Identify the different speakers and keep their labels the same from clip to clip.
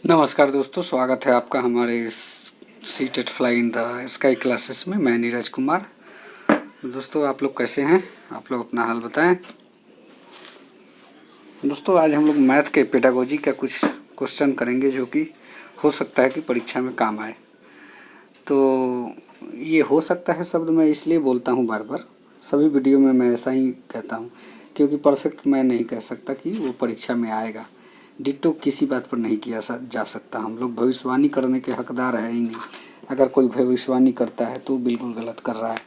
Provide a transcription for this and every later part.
Speaker 1: नमस्कार दोस्तों, स्वागत है आपका हमारे इस CTET fly in the sky classes में। मैं नीरज कुमार। दोस्तों, आप लोग कैसे हैं? आप लोग अपना हाल बताएं। दोस्तों, आज हम लोग मैथ के पेडागोजी का कुछ क्वेश्चन करेंगे जो कि हो सकता है कि परीक्षा में काम आए। तो ये हो सकता है शब्द मैं इसलिए बोलता हूँ बार बार, सभी वीडियो में मैं ऐसा ही कहता हूँ, क्योंकि परफेक्ट मैं नहीं कह सकता कि वो परीक्षा में आएगा। डिट्टो किसी बात पर नहीं किया जा सकता। हम लोग भविष्यवाणी करने के हकदार है ही नहीं। अगर कोई भविष्यवाणी करता है तो बिल्कुल गलत कर रहा है।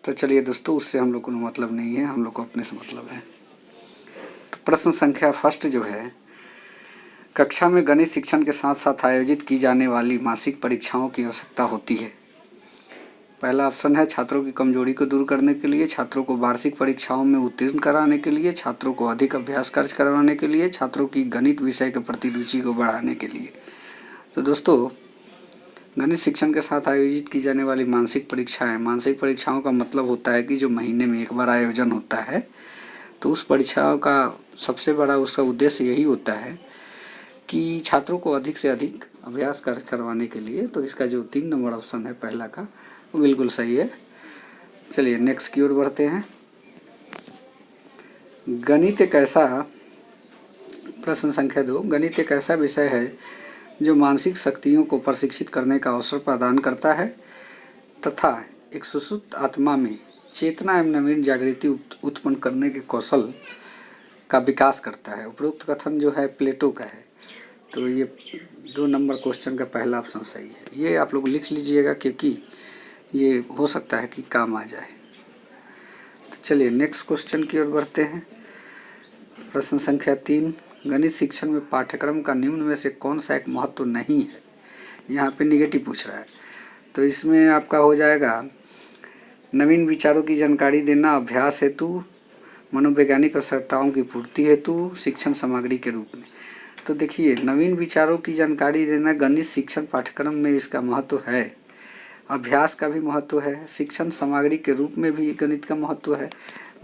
Speaker 1: तो चलिए दोस्तों, उससे हम लोग को मतलब नहीं है, हम लोग को अपने से मतलब है। तो प्रश्न संख्या फर्स्ट जो है, कक्षा में गणित शिक्षण के साथ साथ आयोजित की जाने वाली मासिक परीक्षाओं की आवश्यकता होती है। पहला ऑप्शन है छात्रों की कमजोरी को दूर करने के लिए, छात्रों को वार्षिक परीक्षाओं में उत्तीर्ण कराने के लिए, छात्रों को अधिक अभ्यास कार्य करवाने के लिए, छात्रों की गणित विषय के प्रति रुचि को बढ़ाने के लिए। तो दोस्तों, गणित शिक्षण के साथ आयोजित की जाने वाली मासिक परीक्षाओं का मतलब होता है कि जो महीने में एक बार आयोजन होता है, तो उस परीक्षाओं का सबसे बड़ा उसका उद्देश्य यही होता है कि छात्रों को अधिक से अधिक अभ्यास करवाने के लिए। तो इसका जो 3 नंबर ऑप्शन है पहला का, वो बिल्कुल सही है। चलिए नेक्स्ट की ओर बढ़ते हैं। गणित एक ऐसा प्रश्न संख्या 2, गणित एक ऐसा विषय है जो मानसिक शक्तियों को प्रशिक्षित करने का अवसर प्रदान करता है तथा एक सुसुप्त आत्मा में चेतना एवं नवीन जागृति उत्पन्न करने के कौशल का विकास करता है। उपरोक्त कथन जो है प्लेटो का है। तो ये 2 नंबर क्वेश्चन का पहला ऑप्शन सही है। ये आप लोग लिख लीजिएगा क्योंकि ये हो सकता है कि काम आ जाए। तो चलिए नेक्स्ट क्वेश्चन की ओर बढ़ते हैं। प्रश्न संख्या 3, गणित शिक्षण में पाठ्यक्रम का निम्न में से कौन सा एक महत्व नहीं है? यहाँ पे निगेटिव पूछ रहा है। तो इसमें आपका हो जाएगा नवीन विचारों की जानकारी देना अभ्यास हेतु, मनोवैज्ञानिक आवश्यकताओं की पूर्ति हेतु, शिक्षण सामग्री के रूप में। तो देखिए, नवीन विचारों की जानकारी देना गणित शिक्षण पाठ्यक्रम में इसका महत्व है, अभ्यास का भी महत्व है, शिक्षण सामग्री के रूप में भी गणित का महत्व है,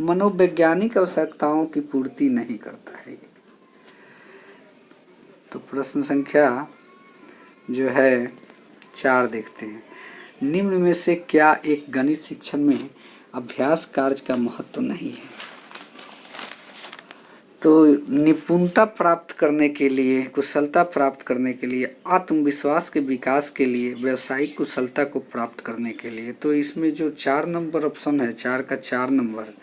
Speaker 1: मनोवैज्ञानिक आवश्यकताओं की पूर्ति नहीं करता है। तो प्रश्न संख्या जो है 4 देखते हैं। निम्न में से क्या एक गणित शिक्षण में अभ्यास कार्य का महत्व नहीं है? तो निपुणता प्राप्त करने के लिए, कुशलता प्राप्त करने के लिए, आत्मविश्वास के विकास के लिए, व्यावसायिक कुशलता को प्राप्त करने के लिए। तो इसमें जो 4 नंबर ऑप्शन है, 4 का 4 नंबर,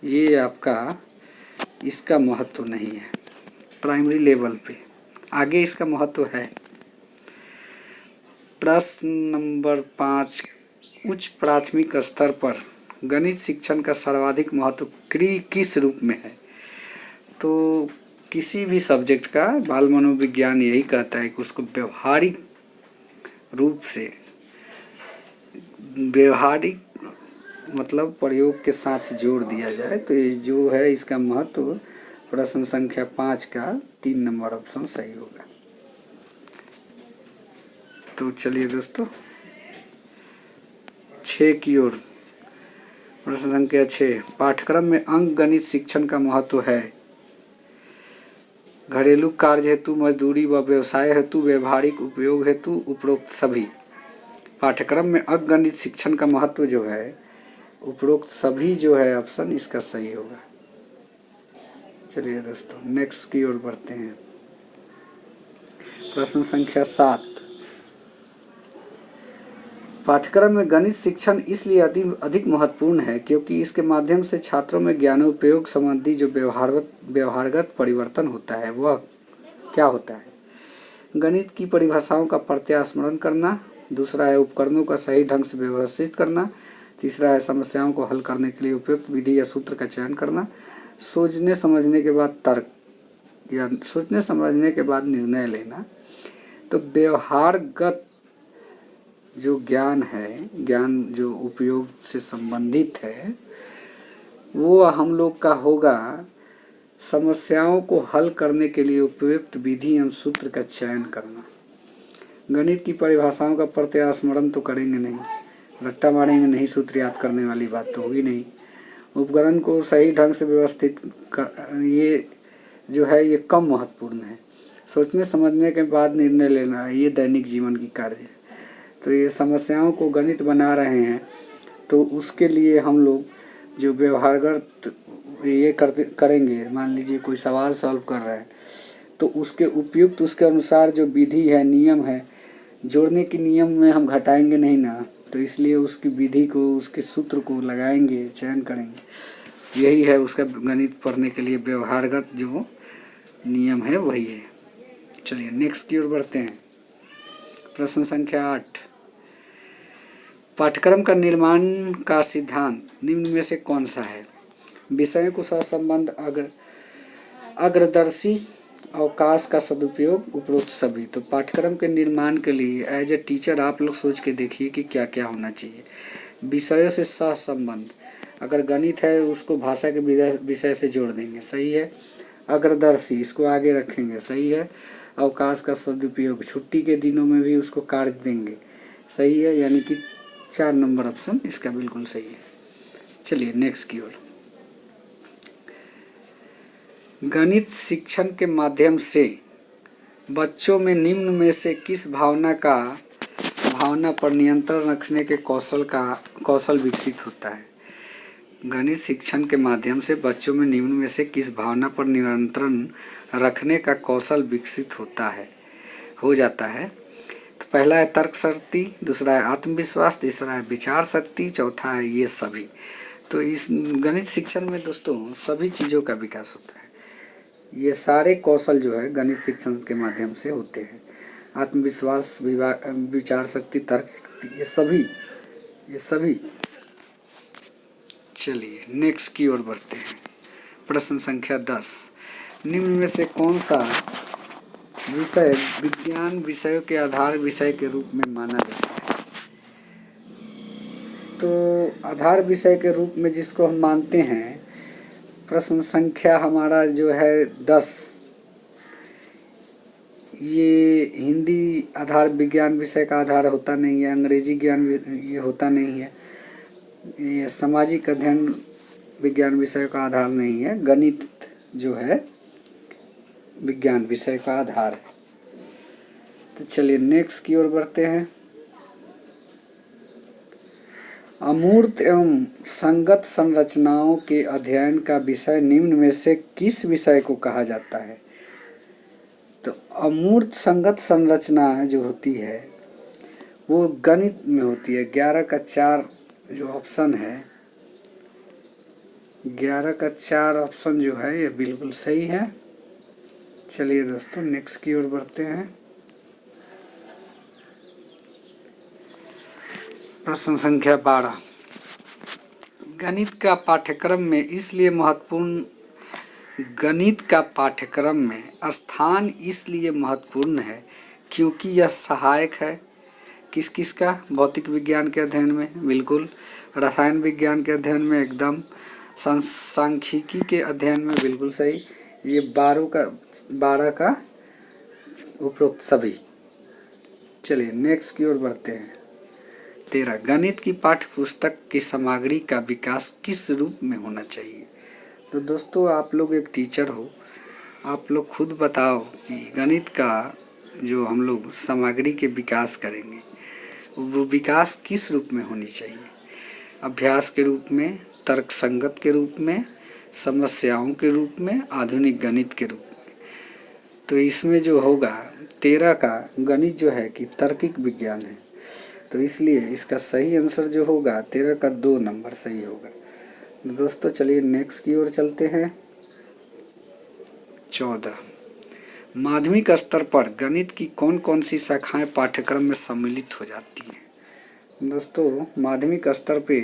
Speaker 1: ये आपका इसका महत्व नहीं है प्राइमरी लेवल पे। आगे इसका महत्व है। प्रश्न नंबर 5, उच्च प्राथमिक स्तर पर गणित शिक्षण का सर्वाधिक महत्व किस रूप में है? तो किसी भी सब्जेक्ट का बाल मनोविज्ञान यही कहता है कि उसको व्यवहारिक रूप से, व्यवहारिक मतलब प्रयोग के साथ जोड़ दिया जाए। तो ये जो है इसका महत्व प्रश्न संख्या 5 का 3 नंबर ऑप्शन सही होगा। तो चलिए दोस्तों 6 की ओर। प्रश्न संख्या 6, पाठ्यक्रम में अंक गणित शिक्षण का महत्व है घरेलू कार्य हेतु, मजदूरी व व्यवसाय हेतु, व्यवहारिक उपयोग हेतु, उपरोक्त सभी। पाठ्यक्रम में अंक गणित शिक्षण का महत्व जो है उपरोक्त सभी जो है ऑप्शन इसका सही होगा। चलिए दोस्तों नेक्स्ट की ओर बढ़ते हैं। प्रश्न संख्या 7, पाठ्यक्रम में गणित शिक्षण इसलिए अधिक महत्वपूर्ण है क्योंकि इसके माध्यम से छात्रों में ज्ञानोपयोग संबंधी जो व्यवहारगत परिवर्तन होता है वह क्या होता है? गणित की परिभाषाओं का प्रत्यास्मरण करना, दूसरा है उपकरणों का सही ढंग से व्यवस्थित करना, तीसरा है समस्याओं को हल करने के लिए उपयुक्त विधि या सूत्र का चयन करना, सोचने समझने के बाद तर्क या सोचने समझने के बाद निर्णय लेना। तो व्यवहारगत जो ज्ञान है, ज्ञान जो उपयोग से संबंधित है, वो हम लोग का होगा समस्याओं को हल करने के लिए उपयुक्त विधि एवं सूत्र का चयन करना। गणित की परिभाषाओं का प्रत्यास्मरण तो करेंगे नहीं, रट्टा मारेंगे नहीं, सूत्र याद करने वाली बात तो होगी नहीं। उपकरण को सही ढंग से व्यवस्थित ये जो है ये कम महत्वपूर्ण है। सोचने समझने के बाद निर्णय लेना, ये दैनिक जीवन की कार्य है। तो ये समस्याओं को गणित बना रहे हैं, तो उसके लिए हम लोग जो व्यवहारगत ये करेंगे, मान लीजिए कोई सवाल सॉल्व कर रहे हैं तो उसके उपयुक्त, उसके अनुसार जो विधि है, नियम है, जोड़ने के नियम में हम घटाएंगे नहीं ना, तो इसलिए उसकी विधि को, उसके सूत्र को लगाएंगे, चयन करेंगे। यही है उसका गणित पढ़ने के लिए व्यवहारगत जो नियम है वही है। चलिए नेक्स्ट की ओर बढ़ते हैं। प्रश्न संख्या 8, पाठ्यक्रम का निर्माण का सिद्धांत निम्न में से कौन सा है? विषयों को सहसंबंध, अग्रदर्शी, अवकाश का सदुपयोग, उपरोक्त सभी। तो पाठ्यक्रम के निर्माण के लिए एज ए टीचर आप लोग सोच के देखिए कि क्या क्या होना चाहिए। विषयों से सहसंबंध, अगर गणित है उसको भाषा के विषय से जोड़ देंगे, सही है। अग्रदर्शी, इसको आगे रखेंगे, सही है। अवकाश का सदुपयोग, छुट्टी के दिनों में भी उसको कार्य देंगे, सही है। यानी कि 4 नंबर ऑप्शन इसका बिल्कुल सही है। चलिए नेक्स्ट की ओर। गणित शिक्षण के माध्यम से बच्चों में निम्न में से किस भावना पर नियंत्रण रखने के कौशल विकसित होता है? गणित शिक्षण के माध्यम से बच्चों में निम्न में से किस भावना पर नियंत्रण रखने का कौशल विकसित हो जाता है? तो पहला है तर्क शक्ति, दूसरा है आत्मविश्वास, तीसरा है विचार शक्ति, चौथा है ये सभी। तो इस गणित शिक्षण में दोस्तों सभी चीज़ों का विकास होता है। ये सारे कौशल जो है गणित शिक्षण के माध्यम से होते हैं। आत्मविश्वास, विचार शक्ति, तर्क शक्ति, ये सभी। चलिए नेक्स्ट की ओर बढ़ते हैं। प्रश्न संख्या 10, निम्न में से कौन सा विषय विज्ञान विषयों के आधार विषय के रूप में माना जाता है? तो आधार विषय के रूप में जिसको हम मानते हैं, प्रश्न संख्या हमारा जो है 10, ये हिंदी आधार विज्ञान विषय का आधार होता नहीं है, अंग्रेजी ज्ञान ये होता नहीं है, ये सामाजिक अध्ययन विज्ञान विषय का आधार नहीं है। गणित जो है विज्ञान विषय का आधार है। तो चलिए नेक्स्ट की ओर बढ़ते हैं। अमूर्त एवं संगत संरचनाओं के अध्ययन का विषय निम्न में से किस विषय को कहा जाता है? तो अमूर्त संगत संरचना जो होती है वो गणित में होती है। 11 का 4 जो ऑप्शन है, 11 का 4 ऑप्शन जो है ये बिल्कुल सही है। चलिए दोस्तों नेक्स्ट की ओर बढ़ते हैं। प्रश्न संख्या 12, गणित का पाठ्यक्रम में इसलिए महत्वपूर्ण, गणित का पाठ्यक्रम में स्थान इसलिए महत्वपूर्ण है क्योंकि यह सहायक है किस किस का? भौतिक विज्ञान के अध्ययन में, बिल्कुल। रसायन विज्ञान के अध्ययन में, एकदम। सांख्यिकी के अध्ययन में, बिल्कुल सही। ये 12 का उपरोक्त सभी। चलिए नेक्स्ट की ओर बढ़ते हैं। 13, गणित की पाठ्य पुस्तक की सामग्री का विकास किस रूप में होना चाहिए? तो दोस्तों आप लोग एक टीचर हो, आप लोग खुद बताओ कि गणित का जो हम लोग सामग्री के विकास करेंगे वो विकास किस रूप में होनी चाहिए? अभ्यास के रूप में, तर्क संगत के रूप में, समस्याओं के रूप में, आधुनिक गणित के रूप में। तो इसमें जो होगा 13 का गणित जो है कि तार्किक विज्ञान है, तो इसलिए इसका सही आंसर जो होगा 13 का 2 नंबर सही होगा। दोस्तों चलिए नेक्स्ट की ओर चलते हैं। 14, माध्यमिक स्तर पर गणित की कौन कौन सी शाखाएं पाठ्यक्रम में सम्मिलित हो जाती हैं? दोस्तों माध्यमिक स्तर पे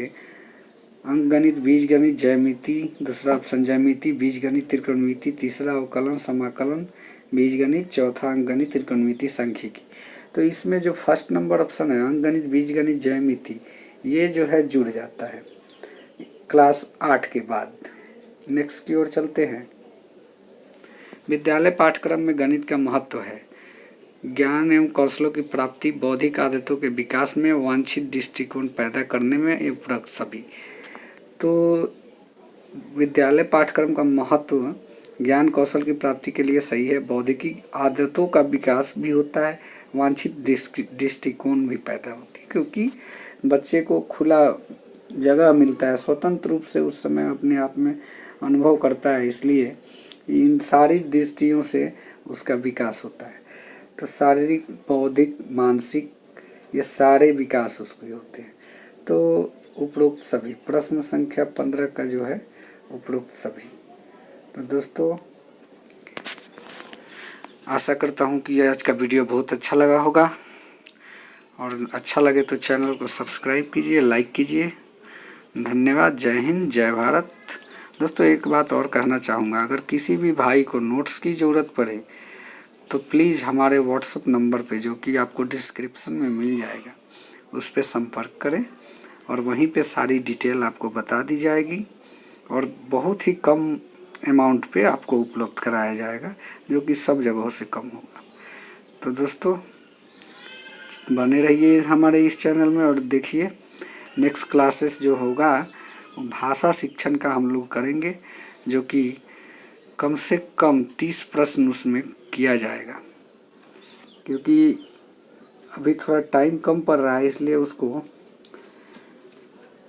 Speaker 1: अंकगणित, बीजगणित, ज्यामिति, दूसरा ऑप्शन ज्यामिति, बीजगणित, त्रिकोणमिति, तीसरा अवकलन समाकलन, बीजगणित, चौथा अंकगणित, त्रिकोणमिति, सांख्यिकी। तो इसमें जो फर्स्ट नंबर ऑप्शन है अंकगणित, बीजगणित, ज्यामिति, ये जो है जुड़ जाता है क्लास 8 के बाद। नेक्स्ट की ओर चलते हैं। विद्यालय पाठ्यक्रम में गणित का महत्व है ज्ञान एवं कौशलों की प्राप्ति, बौद्धिक आदतों के विकास में, वांछित दृष्टिकोण पैदा करने में, उपरोक्त सभी। तो विद्यालय पाठ्यक्रम का महत्व ज्ञान कौशल की प्राप्ति के लिए सही है। बौद्धिक आदतों का विकास भी होता है, वांछित दृष्टिकोण भी पैदा होती है, क्योंकि बच्चे को खुला जगह मिलता है, स्वतंत्र रूप से उस समय अपने आप में अनुभव करता है, इसलिए इन सारी दृष्टियों से उसका विकास होता है। तो शारीरिक, बौद्धिक, मानसिक, ये सारे विकास उसके होते हैं। तो उपरोक्त सभी, प्रश्न संख्या 15 का जो है उपरोक्त सभी। तो दोस्तों आशा करता हूँ कि आज का वीडियो बहुत अच्छा लगा होगा, और अच्छा लगे तो चैनल को सब्सक्राइब कीजिए, लाइक कीजिए। धन्यवाद। जय हिंद, जय भारत। दोस्तों एक बात और कहना चाहूँगा, अगर किसी भी भाई को नोट्स की ज़रूरत पड़े तो प्लीज़ हमारे व्हाट्सएप नंबर पे, जो कि आपको डिस्क्रिप्शन में मिल जाएगा, उस पर संपर्क करें और वहीं पे सारी डिटेल आपको बता दी जाएगी, और बहुत ही कम अमाउंट पे आपको उपलब्ध कराया जाएगा, जो कि सब जगहों से कम होगा। तो दोस्तों बने रहिए हमारे इस चैनल में, और देखिए नेक्स्ट क्लासेस जो होगा भाषा शिक्षण का हम लोग करेंगे, जो कि कम से कम 30 प्रश्न उसमें किया जाएगा, क्योंकि अभी थोड़ा टाइम कम पड़ रहा है, इसलिए उसको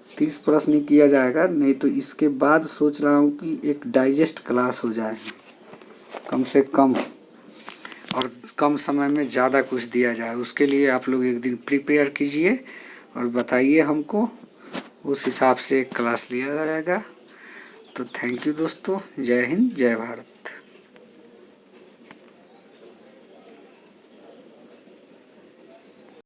Speaker 1: 30 प्रश्न ही किया जाएगा। नहीं तो इसके बाद सोच रहा हूँ कि एक डाइजेस्ट क्लास हो जाए कम से कम, और कम समय में ज़्यादा कुछ दिया जाए। उसके लिए आप लोग एक दिन प्रिपेयर कीजिए और बताइए हमको, उस हिसाब से क्लास लिया जाएगा। तो थैंक यू दोस्तों। जय हिंद, जय भारत।